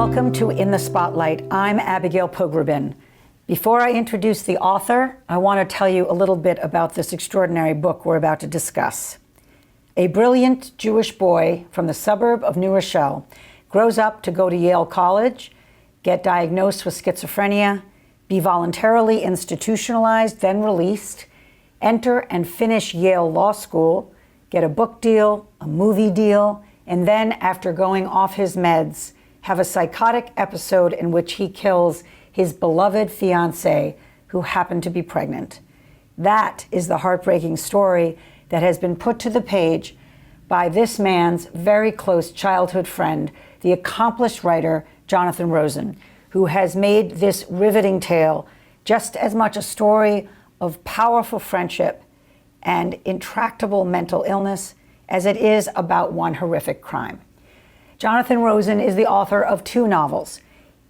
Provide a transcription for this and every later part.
Welcome to In the Spotlight. I'm Abigail Pogrebin. Before I introduce the author, I want to tell you a little bit about this extraordinary book we're about to discuss. A brilliant Jewish boy from the suburb of New Rochelle grows up to go to Yale College, get diagnosed with schizophrenia, be voluntarily institutionalized, then released, enter and finish Yale Law School, get a book deal, a movie deal, and then, after going off his meds, have a psychotic episode in which he kills his beloved fiancée, who happened to be pregnant. That is the heartbreaking story that has been put to the page by this man's very close childhood friend, the accomplished writer Jonathan Rosen, who has made this riveting tale just as much a story of powerful friendship and intractable mental illness as it is about one horrific crime. Jonathan Rosen is the author of two novels,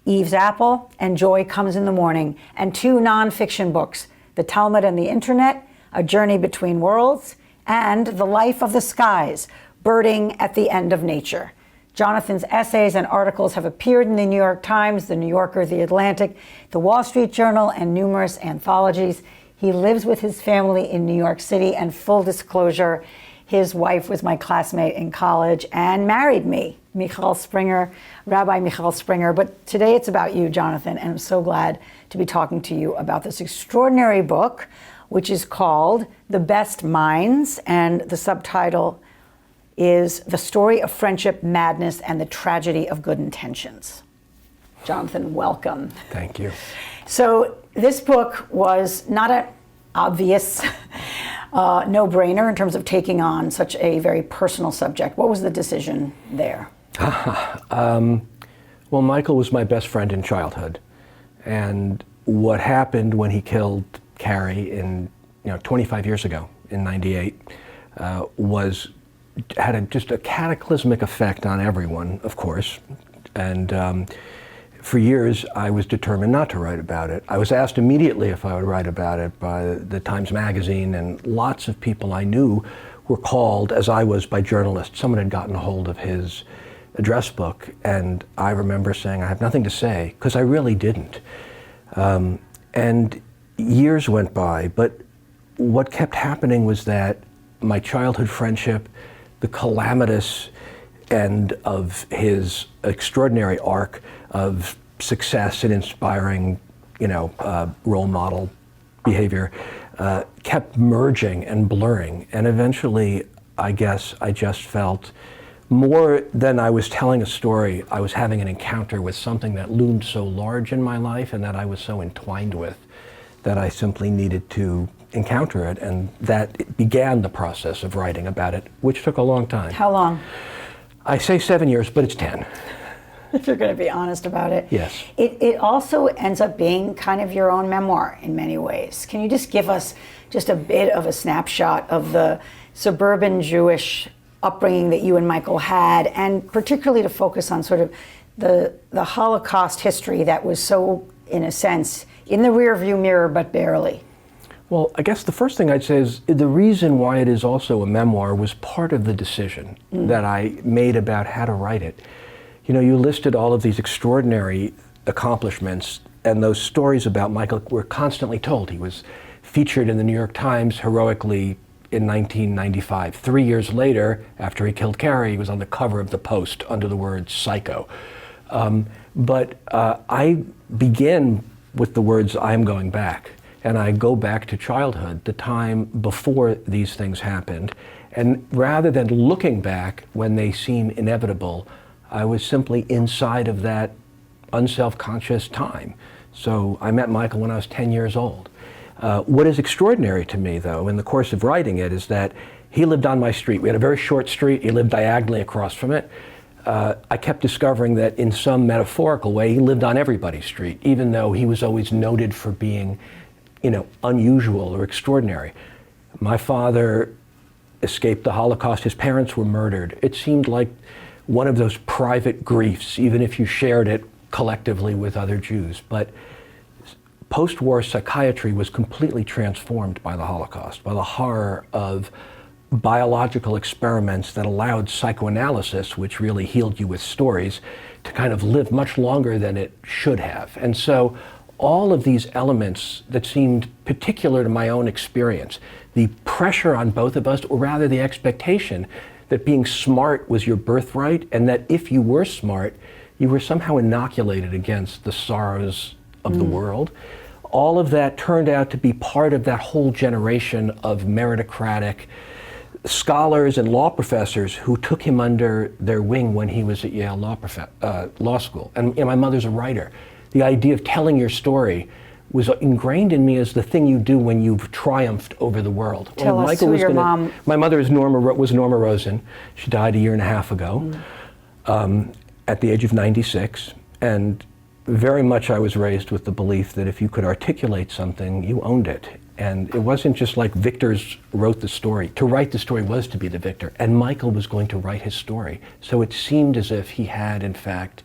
Eve's Apple and Joy Comes in the Morning, and two nonfiction books, The Talmud and the Internet, A Journey Between Worlds, and The Life of the Skies, Birding at the End of Nature. Jonathan's essays and articles have appeared in the New York Times, The New Yorker, The Atlantic, The Wall Street Journal, and numerous anthologies. He lives with his family in New York City, and full disclosure, his wife was my classmate in college and married me, Michal Springer, Rabbi Michal Springer. But today it's about you, Jonathan, and I'm so glad to be talking to you about this extraordinary book, which is called The Best Minds, and the subtitle is The Story of Friendship, Madness, and the Tragedy of Good Intentions. Jonathan, welcome. Thank you. So this book was not an obvious no-brainer in terms of taking on such a very personal subject. What was the decision there? Well, Michael was my best friend in childhood, and what happened when he killed Carrie 25 years ago in '98 had just a cataclysmic effect on everyone, of course, and for years, I was determined not to write about it. I was asked immediately if I would write about it by the Times Magazine, and lots of people I knew were called, as I was, by journalists. Someone had gotten a hold of his address book, and I remember saying, I have nothing to say, because I really didn't. And years went by, but what kept happening was that my childhood friendship, the calamitous end of his extraordinary arc of success and inspiring, role model behavior, kept merging and blurring. And eventually, I guess I just felt more than I was telling a story, I was having an encounter with something that loomed so large in my life and that I was so entwined with that I simply needed to encounter it. And that began the process of writing about it, which took a long time. How long? I say 7 years, but it's 10. If you're going to be honest about it. Yes. It also ends up being kind of your own memoir in many ways. Can you just give us just a bit of a snapshot of the suburban Jewish upbringing that you and Michael had, and particularly to focus on sort of the Holocaust history that was so, in a sense, in the rearview mirror, but barely? Well, I guess the first thing I'd say is the reason why it is also a memoir was part of the decision that I made about how to write it. You listed all of these extraordinary accomplishments, and those stories about Michael were constantly told. He was featured in the New York Times heroically in 1995. 3 years later, after he killed Carrie, he was on the cover of the Post under the word psycho. But I begin with the words, I'm going back. And I go back to childhood, the time before these things happened. And rather than looking back when they seem inevitable, I was simply inside of that unself-conscious time. So I met Michael when I was 10 years old. What is extraordinary to me, though, in the course of writing it, is that he lived on my street. We had a very short street. He lived diagonally across from it. I kept discovering that in some metaphorical way, he lived on everybody's street, even though he was always noted for being unusual or extraordinary. My father escaped the Holocaust. His parents were murdered. It seemed like one of those private griefs, even if you shared it collectively with other Jews. But post-war psychiatry was completely transformed by the Holocaust, by the horror of biological experiments that allowed psychoanalysis, which really healed you with stories, to kind of live much longer than it should have. And so all of these elements that seemed particular to my own experience, the pressure on both of us, or rather the expectation that being smart was your birthright, and that if you were smart, you were somehow inoculated against the sorrows of the world. All of that turned out to be part of that whole generation of meritocratic scholars and law professors who took him under their wing when he was at Yale Law School. And my mother's a writer. The idea of telling your story was ingrained in me as the thing you do when you've triumphed over the world. Tell us who your mom... My mother was Norma Rosen. She died a year and a half ago at the age of 96. And very much I was raised with the belief that if you could articulate something, you owned it. And it wasn't just like victors wrote the story. To write the story was to be the victor. And Michael was going to write his story. So it seemed as if he had, in fact,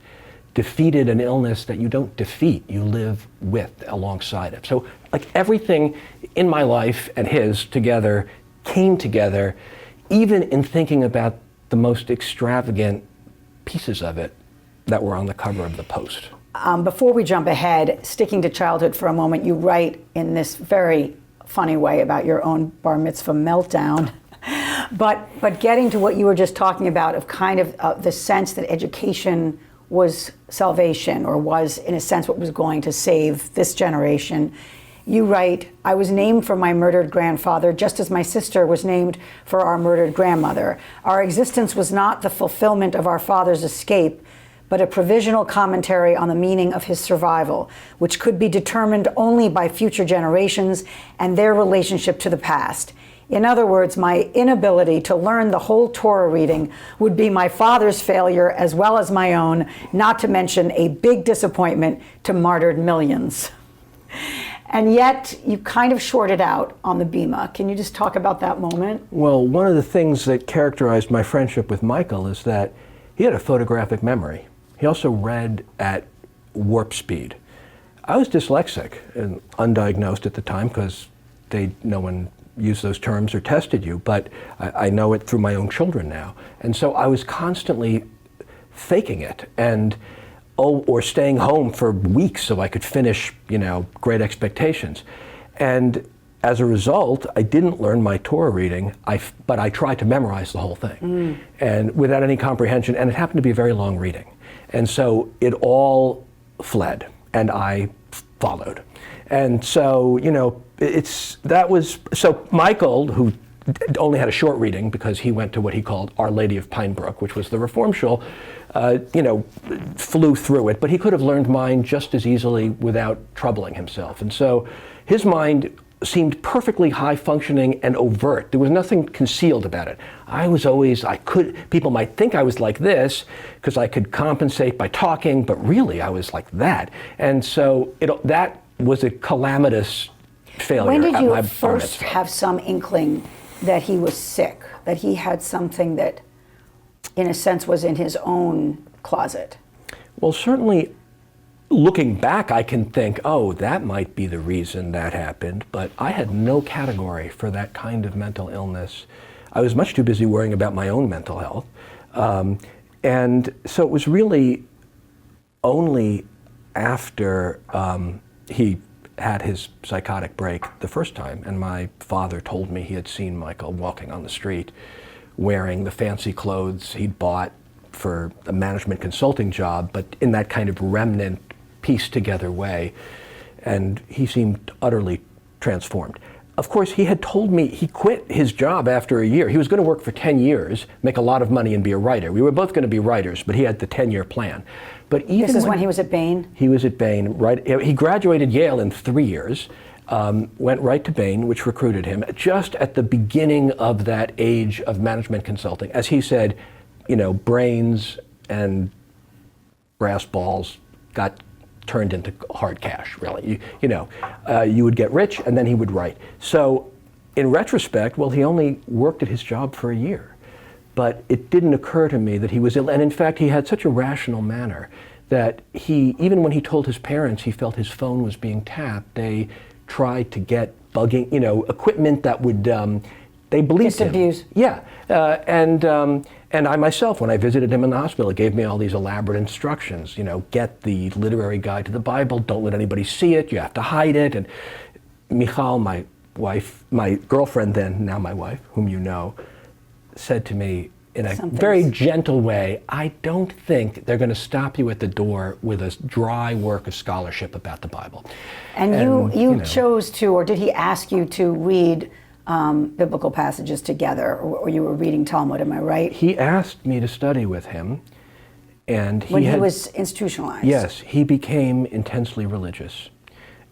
defeated an illness that you don't defeat, you live with alongside it. So like everything in my life and his together came together, even in thinking about the most extravagant pieces of it that were on the cover of the Post. Before we jump ahead, sticking to childhood for a moment, you write in this very funny way about your own bar mitzvah meltdown. But getting to what you were just talking about of kind of the sense that education was salvation, or was in a sense what was going to save this generation. You write, I was named for my murdered grandfather just as my sister was named for our murdered grandmother. Our existence was not the fulfillment of our father's escape, but a provisional commentary on the meaning of his survival, which could be determined only by future generations and their relationship to the past. In other words, my inability to learn the whole Torah reading would be my father's failure as well as my own, not to mention a big disappointment to martyred millions. And yet, you kind of shorted out on the Bima. Can you just talk about that moment? Well, one of the things that characterized my friendship with Michael is that he had a photographic memory. He also read at warp speed. I was dyslexic and undiagnosed at the time because no one used those terms or tested you, but I know it through my own children now. And so I was constantly faking it or staying home for weeks so I could finish, Great Expectations. And as a result, I didn't learn my Torah reading, but I tried to memorize the whole thing, and without any comprehension, and it happened to be a very long reading. And so it all fled, and I followed. And so, so Michael, who only had a short reading because he went to what he called Our Lady of Pine Brook, which was the Reform shul, flew through it, but he could have learned mine just as easily without troubling himself. And so his mind seemed perfectly high functioning and overt. There was nothing concealed about it. People might think I was like this because I could compensate by talking, but really I was like that. And so that was a calamitous failure. When did at you my first have some inkling that he was sick, that he had something that, in a sense, was in his own closet? Well, certainly, looking back, I can think, that might be the reason that happened, but I had no category for that kind of mental illness. I was much too busy worrying about my own mental health. And so it was really only after he had his psychotic break the first time, and my father told me he had seen Michael walking on the street wearing the fancy clothes he'd bought for a management consulting job, but in that kind of remnant, pieced together way, and he seemed utterly transformed. Of course, he had told me he quit his job after a year. He was going to work for 10 years, make a lot of money, and be a writer. We were both going to be writers, but he had the 10-year plan. But even this is when he was at Bain? He was at Bain, right? He graduated Yale in 3 years, went right to Bain, which recruited him, just at the beginning of that age of management consulting. As he said, brains and brass balls got turned into hard cash, really. You would get rich, and then he would write. So in retrospect, he only worked at his job for a year. But it didn't occur to me that he was ill. And in fact, he had such a rational manner that even when he told his parents he felt his phone was being tapped, they tried to get equipment that would they believed him. Abuse. Yeah, and I myself, when I visited him in the hospital, it gave me all these elaborate instructions. You know, get the literary guide to the Bible. Don't let anybody see it. You have to hide it. And Michal, my wife, my girlfriend then, now my wife, whom you know, said to me in a very gentle way, I don't think they're going to stop you at the door with a dry work of scholarship about the Bible. And you chose to, or did he ask you to read biblical passages together, or you were reading Talmud, am I right? He asked me to study with him, and when he was institutionalized. Yes, he became intensely religious.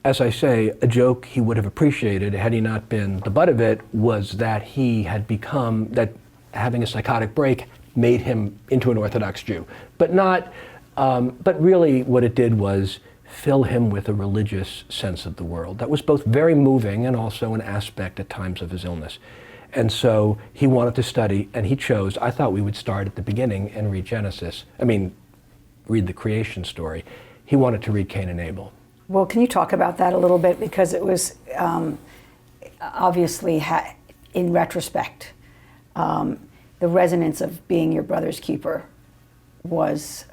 As I say, a joke he would have appreciated had he not been the butt of it was that he had become, that having a psychotic break made him into an Orthodox Jew. But really what it did was fill him with a religious sense of the world. That was both very moving and also an aspect at times of his illness. And so he wanted to study, and he chose, I thought we would start at the beginning and read read the creation story. He wanted to read Cain and Abel. Well, can you talk about that a little bit? Because it was obviously, in retrospect, the resonance of being your brother's keeper was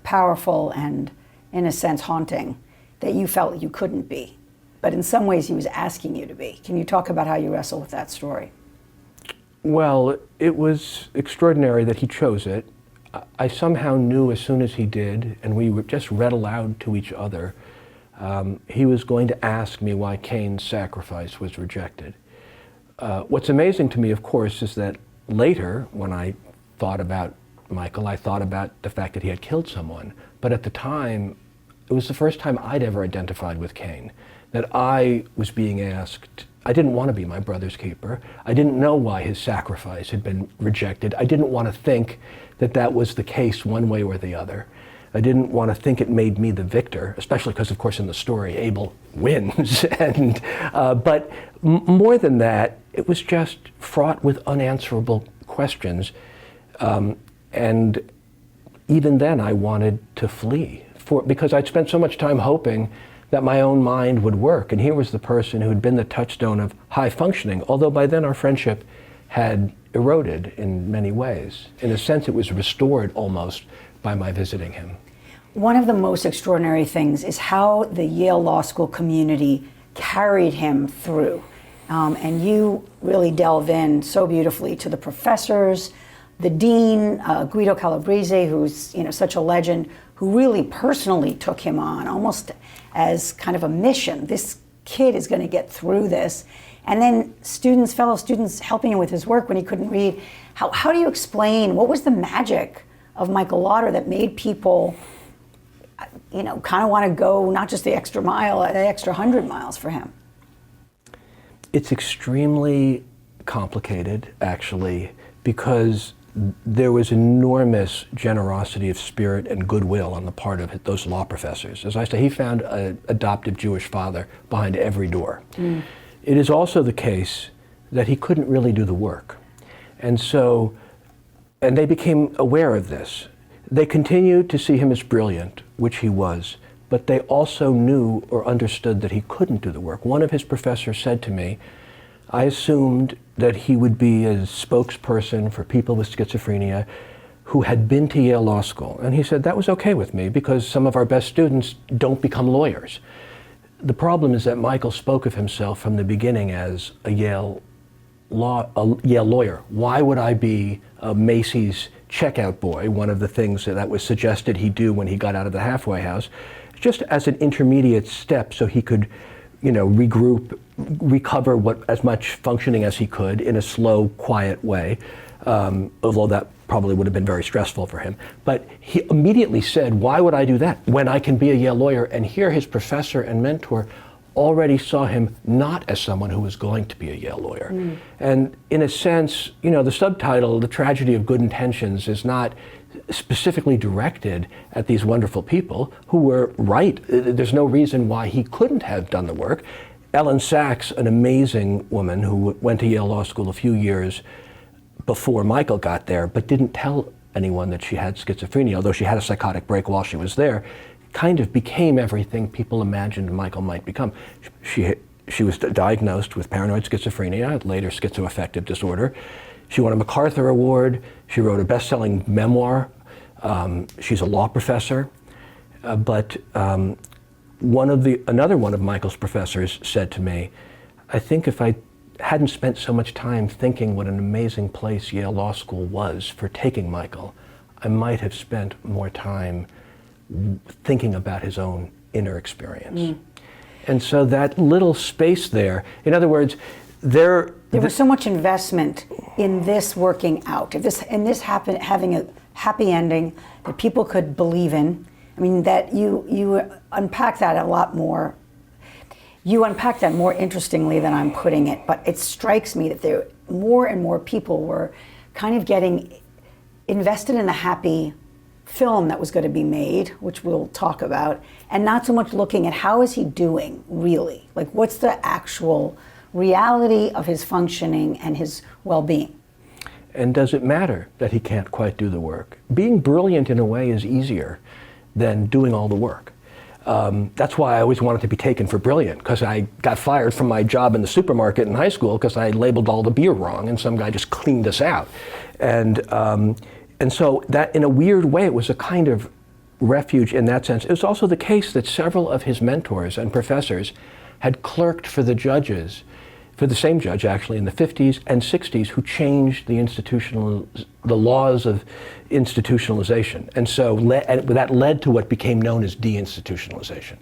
powerful and, in a sense, haunting, that you felt you couldn't be. But in some ways, he was asking you to be. Can you talk about how you wrestle with that story? Well, it was extraordinary that he chose it. I somehow knew as soon as he did, and we were just read aloud to each other, he was going to ask me why Cain's sacrifice was rejected. What's amazing to me, of course, is that later, when I thought about Michael, I thought about the fact that he had killed someone. But at the time, it was the first time I'd ever identified with Cain, that I was being asked, I didn't want to be my brother's keeper. I didn't know why his sacrifice had been rejected. I didn't want to think that that was the case one way or the other. I didn't want to think it made me the victor, especially because, of course, in the story, Abel wins. But more than that, it was just fraught with unanswerable questions. And even then, I wanted to flee because I'd spent so much time hoping that my own mind would work. And here was the person who had been the touchstone of high functioning, although by then our friendship had eroded in many ways. In a sense, it was restored almost by my visiting him. One of the most extraordinary things is how the Yale Law School community carried him through. And you really delve in so beautifully to the professors, the dean, Guido Calabrese, who's such a legend, who really personally took him on, almost as kind of a mission. This kid is going to get through this. And then fellow students helping him with his work when he couldn't read. How do you explain, what was the magic of Michael Lauder that made people, kind of want to go not just the extra mile, the extra 100 miles for him? It's extremely complicated, actually, because there was enormous generosity of spirit and goodwill on the part of those law professors. As I say, he found an adoptive Jewish father behind every door. Mm. It is also the case that he couldn't really do the work. And they became aware of this. They continued to see him as brilliant, which he was, but they also knew or understood that he couldn't do the work. One of his professors said to me, I assumed that he would be a spokesperson for people with schizophrenia who had been to Yale Law School. And he said that was okay with me because some of our best students don't become lawyers. The problem is that Michael spoke of himself from the beginning as a Yale lawyer. Why would I be a Macy's checkout boy, one of the things that was suggested he do when he got out of the halfway house, just as an intermediate step so he could regroup, recover as much functioning as he could in a slow, quiet way, although that probably would have been very stressful for him. But he immediately said, why would I do that when I can be a Yale lawyer? And here his professor and mentor already saw him not as someone who was going to be a Yale lawyer. Mm. And in a sense, the subtitle, The Tragedy of Good Intentions, is not specifically directed at these wonderful people who were right. There's no reason why he couldn't have done the work. Ellen Sachs, an amazing woman who went to Yale Law School a few years before Michael got there, but didn't tell anyone that she had schizophrenia, although she had a psychotic break while she was there, kind of became everything people imagined Michael might become. She she was diagnosed with paranoid schizophrenia, later schizoaffective disorder. She won a MacArthur Award. She wrote a best-selling memoir. She's a law professor. But another one of Michael's professors said to me, I think if I hadn't spent so much time thinking what an amazing place Yale Law School was for taking Michael, I might have spent more time thinking about his own inner experience. And so that little space there, in other words, there was so much investment in this working out, in this having a happy ending that people could believe in. I mean, that you unpack that a lot more. You unpack that more interestingly than I'm putting it, but it strikes me that there more and more people were kind of getting invested in the happy film that was going to be made, which we'll talk about, and not so much looking at how is he doing really, like what's the actual reality of his functioning and his well-being. And does it matter that he can't quite do the work? Being brilliant in a way is easier than doing all the work. That's why I always wanted to be taken for brilliant, because I got fired from my job in the supermarket in high school because I labeled all the beer wrong and some guy just cleaned us out. And so that, in a weird way, it was a kind of refuge in that sense. It was also the case that several of his mentors and professors had clerked for the judges, for the same judge actually, in the 50s and 60s, who changed the laws of institutionalization. And so that led to what became known as deinstitutionalization.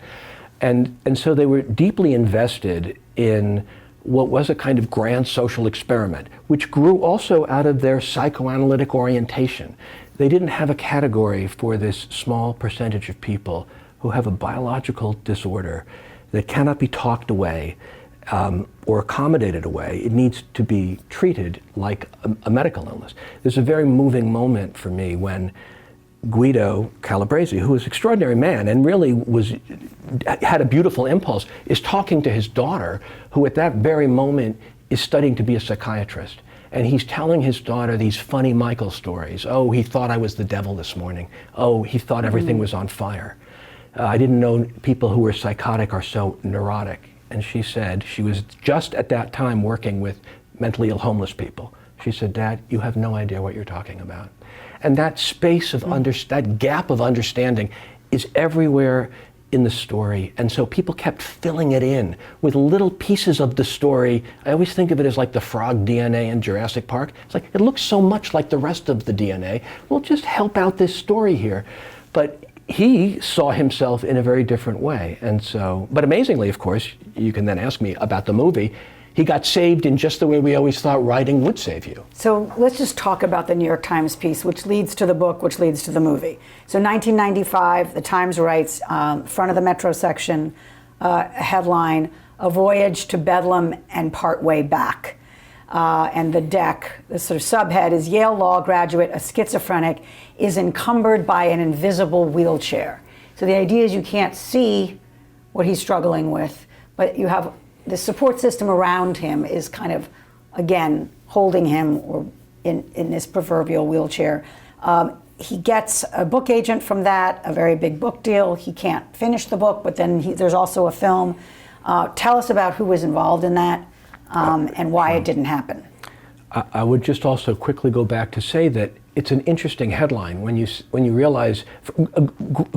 And so they were deeply invested in what was a kind of grand social experiment, which grew also out of their psychoanalytic orientation. They didn't have a category for this small percentage of people who have a biological disorder that cannot be talked away or accommodated away. It needs to be treated like a medical illness. There's a very moving moment for me when Guido Calabresi, who was an extraordinary man and really had a beautiful impulse, is talking to his daughter, who at that very moment is studying to be a psychiatrist. And he's telling his daughter these funny Michael stories. Oh, he thought I was the devil this morning. Oh, he thought everything was on fire. I didn't know people who were psychotic are so neurotic. And she said, she was just at that time working with mentally ill homeless people. She said, Dad, you have no idea what you're talking about. And that space of that gap of understanding is everywhere in the story. And so people kept filling it in with little pieces of the story. I always think of it as like the frog DNA in Jurassic Park. It's like, it looks so much like the rest of the DNA. We'll just help out this story here. But he saw himself in a very different way. And so, but amazingly, of course, you can then ask me about the movie. He got saved in just the way we always thought writing would save you. So let's just talk about the New York Times piece, which leads to the book, which leads to the movie. So 1995, the Times writes, front of the Metro section, headline, "A Voyage to Bedlam and Partway Back." And the deck, the sort of subhead is, Yale Law graduate, a schizophrenic, is encumbered by an invisible wheelchair. So the idea is you can't see what he's struggling with, but you have the support system around him is kind of, again, holding him or in this proverbial wheelchair. He gets a book agent from that, a very big book deal. He can't finish the book, but then there's also a film. Tell us about who was involved in that and why it didn't happen. I would just also quickly go back to say that it's an interesting headline when you realize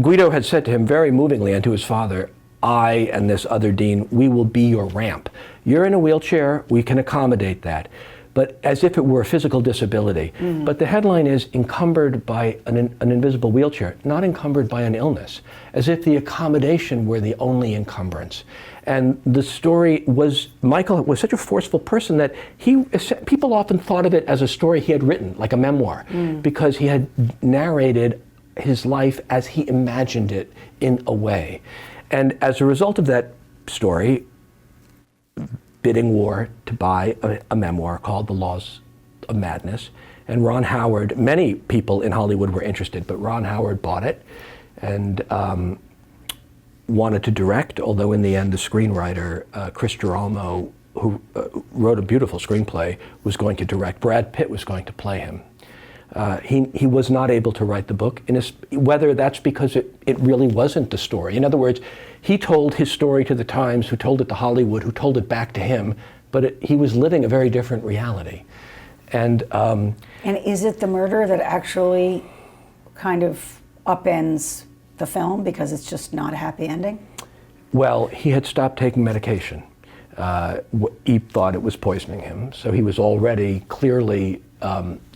Guido had said to him very movingly and to his father, I and this other dean, we will be your ramp. You're in a wheelchair, we can accommodate that. But as if it were a physical disability. Mm-hmm. But the headline is encumbered by an invisible wheelchair, not encumbered by an illness, as if the accommodation were the only encumbrance. And the story was, Michael was such a forceful person that people often thought of it as a story he had written, like a memoir, because he had narrated his life as he imagined it in a way. And as a result of that story, bidding war to buy a memoir called The Laws of Madness. And Ron Howard, many people in Hollywood were interested, but Ron Howard bought it and wanted to direct, although in the end the screenwriter, Chris Girolamo, who wrote a beautiful screenplay, was going to direct. Brad Pitt was going to play him. He was not able to write the book, whether that's because it really wasn't the story. In other words, he told his story to the Times, who told it to Hollywood, who told it back to him, but he was living a very different reality. And is it the murder that actually kind of upends the film because it's just not a happy ending? Well, he had stopped taking medication. He thought it was poisoning him, so he was already clearly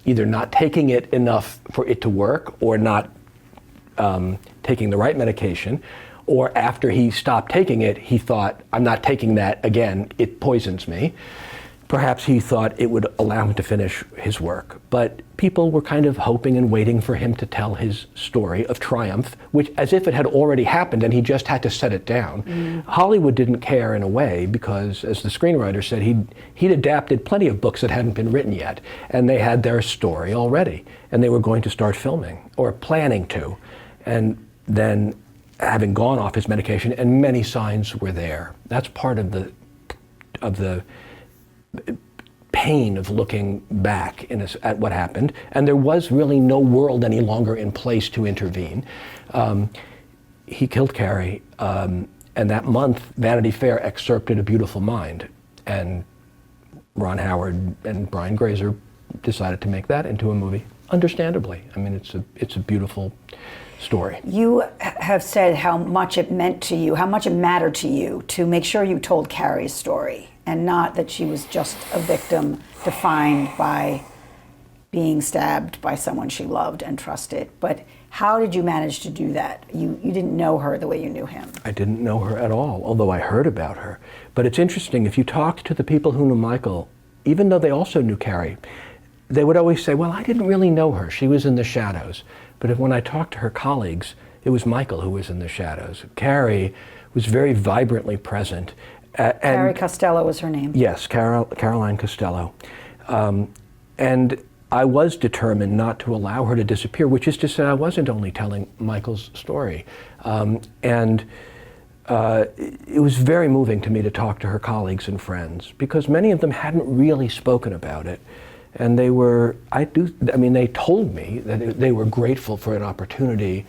either not taking it enough for it to work, or not taking the right medication, or after he stopped taking it, he thought, I'm not taking that again, it poisons me. Perhaps he thought it would allow him to finish his work. But people were kind of hoping and waiting for him to tell his story of triumph, which, as if it had already happened and he just had to set it down. Hollywood didn't care in a way because, as the screenwriter said, he'd adapted plenty of books that hadn't been written yet, and they had their story already, and they were going to start filming, or planning to. And then, having gone off his medication, and many signs were there. That's part of the pain of looking back at what happened, and there was really no world any longer in place to intervene. He killed Carrie, and that month Vanity Fair excerpted A Beautiful Mind, and Ron Howard and Brian Grazer decided to make that into a movie, understandably. I mean, it's a beautiful story. You have said how much it meant to you, how much it mattered to you to make sure you told Carrie's story, and not that she was just a victim defined by being stabbed by someone she loved and trusted. But how did you manage to do that? You didn't know her the way you knew him. I didn't know her at all, although I heard about her. But it's interesting, if you talked to the people who knew Michael, even though they also knew Carrie, they would always say, well, I didn't really know her. She was in the shadows. But when I talked to her colleagues, it was Michael who was in the shadows. Carrie was very vibrantly present. Carrie Costello was her name. Yes, Caroline Costello. And I was determined not to allow her to disappear, which is to say I wasn't only telling Michael's story. It was very moving to me to talk to her colleagues and friends, because many of them hadn't really spoken about it. And they told me that they were grateful for an opportunity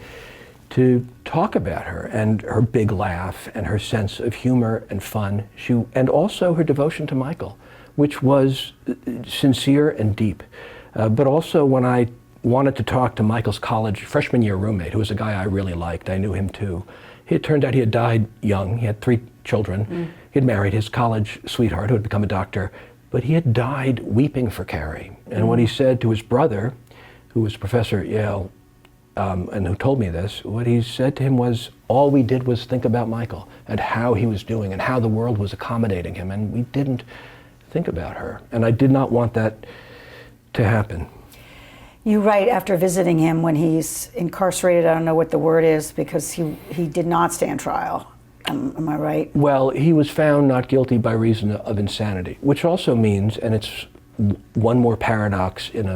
to talk about her and her big laugh and her sense of humor and fun, and also her devotion to Michael, which was sincere and deep. But also when I wanted to talk to Michael's college freshman year roommate, who was a guy I really liked, I knew him too. It turned out he had died young. He had 3 children. He had married his college sweetheart, who had become a doctor, but he had died weeping for Carrie. And what he said to his brother, who was a professor at Yale, and who told me this, what he said to him was, all we did was think about Michael and how he was doing and how the world was accommodating him, and we didn't think about her. And I did not want that to happen. You write, after visiting him when he's incarcerated, I don't know what the word is, because he did not stand trial. Am I right? Well, he was found not guilty by reason of insanity, which also means, and it's one more paradox in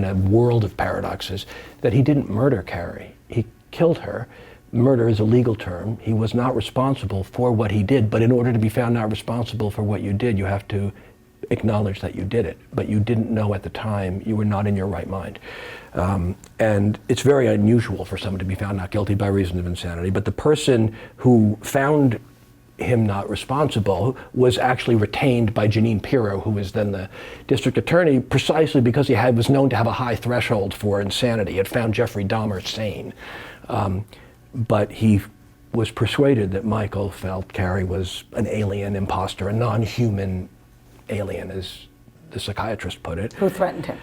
a world of paradoxes, that he didn't murder Carrie. He killed her. Murder is a legal term. He was not responsible for what he did, but in order to be found not responsible for what you did, you have to acknowledge that you did it, but you didn't know at the time. You were not in your right mind. And it's very unusual for someone to be found not guilty by reason of insanity, but the person who found him not responsible was actually retained by Jeanine Pirro, who was then the district attorney, precisely because he was known to have a high threshold for insanity. He had found Jeffrey Dahmer sane. But he was persuaded that Michael felt Carrie was an alien imposter, a non-human alien, as the psychiatrist put it. Who threatened him?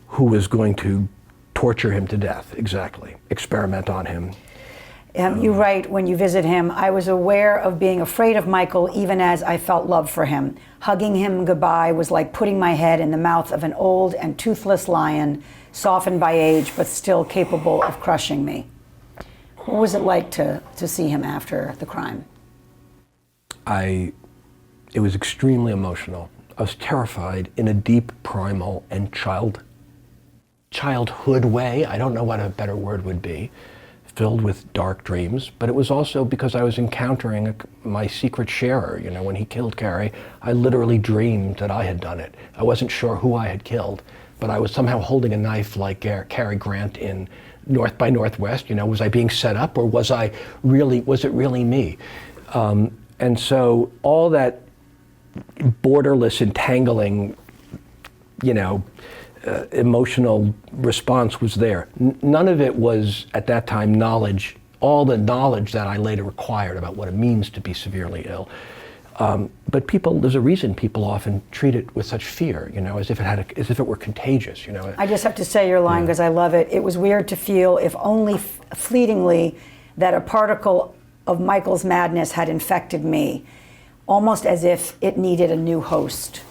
Who was going to torture him to death, exactly, experiment on him. You write, when you visit him, I was aware of being afraid of Michael even as I felt love for him. Hugging him goodbye was like putting my head in the mouth of an old and toothless lion, softened by age but still capable of crushing me. What was it like to see him after the crime? It was extremely emotional. I was terrified in a deep, primal, and childhood way. I don't know what a better word would be. Filled with dark dreams, but it was also because I was encountering my secret sharer. You know, when he killed Carrie, I literally dreamed that I had done it. I wasn't sure who I had killed, but I was somehow holding a knife like Cary Grant in North by Northwest. You know, was I being set up, or was it really me? And so all that borderless, entangling, emotional response was there. None of it was, at that time, knowledge, all the knowledge that I later acquired about what it means to be severely ill. But there's a reason people often treat it with such fear, as if it were contagious, I just have to say your line because I love it. It was weird to feel, if only fleetingly, that a particle of Michael's madness had infected me, almost as if it needed a new host.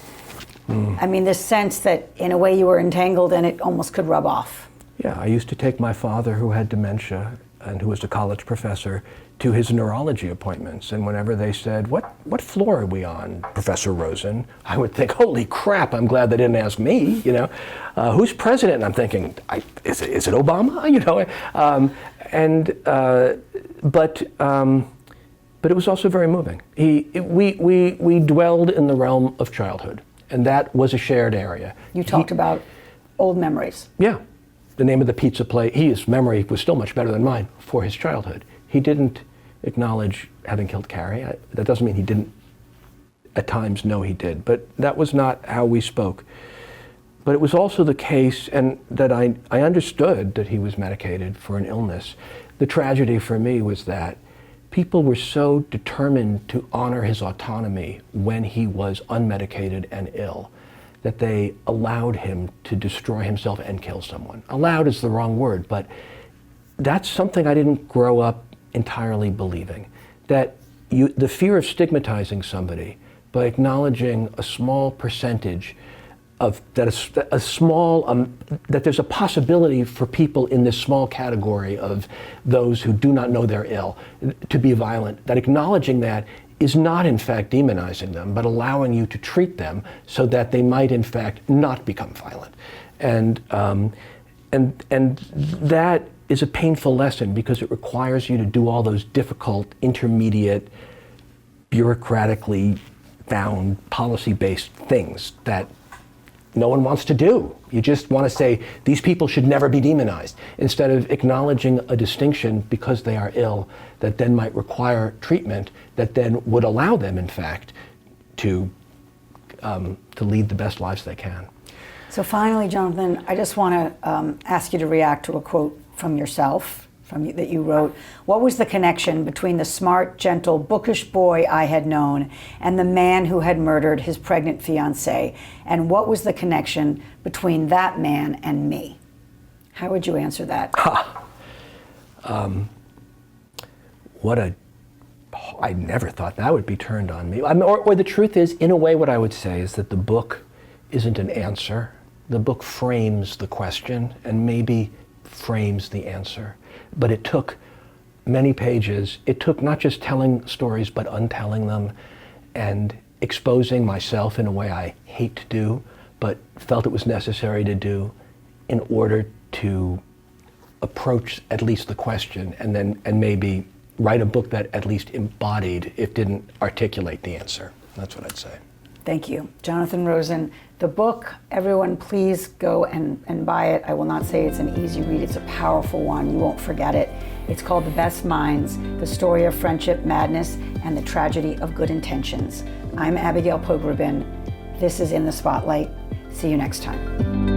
I mean, this sense that in a way you were entangled and it almost could rub off. Yeah, I used to take my father, who had dementia and who was a college professor, to his neurology appointments. And whenever they said, what floor are we on, Professor Rosen? I would think, holy crap, I'm glad they didn't ask me, who's president? And I'm thinking, is it Obama? But it was also very moving. We dwelled in the realm of childhood, and that was a shared area. You talked about old memories. Yeah. The name of the pizza place, his memory was still much better than mine for his childhood. He didn't acknowledge having killed Carrie. That doesn't mean he didn't at times know he did, but that was not how we spoke. But it was also the case, and that I understood that he was medicated for an illness. The tragedy for me was that people were so determined to honor his autonomy when he was unmedicated and ill that they allowed him to destroy himself and kill someone. Allowed is the wrong word, but that's something I didn't grow up entirely believing. That the fear of stigmatizing somebody by acknowledging a small percentage that there's a possibility for people in this small category of those who do not know they're ill to be violent, that acknowledging that is not in fact demonizing them, but allowing you to treat them so that they might in fact not become violent. And that is a painful lesson because it requires you to do all those difficult, intermediate, bureaucratically bound, policy-based things that no one wants to do. You just want to say, these people should never be demonized, instead of acknowledging a distinction because they are ill that then might require treatment that then would allow them, in fact, to lead the best lives they can. So finally, Jonathan, I just want to ask you to react to a quote from yourself, that you wrote. What was the connection between the smart, gentle, bookish boy I had known and the man who had murdered his pregnant fiancée? And what was the connection between that man and me? How would you answer that? I never thought that would be turned on me. Or the truth is, in a way, what I would say is that the book isn't an answer. The book frames the question and maybe frames the answer. But it took many pages. It took not just telling stories, but untelling them and exposing myself in a way I hate to do, but felt it was necessary to do in order to approach at least the question and maybe write a book that at least embodied, if didn't articulate, the answer. That's what I'd say. Thank you. Jonathan Rosen, the book, everyone please go and buy it. I will not say it's an easy read, it's a powerful one. You won't forget it. It's called The Best Minds, The Story of Friendship, Madness, and the Tragedy of Good Intentions. I'm Abigail Pogrebin. This is In the Spotlight. See you next time.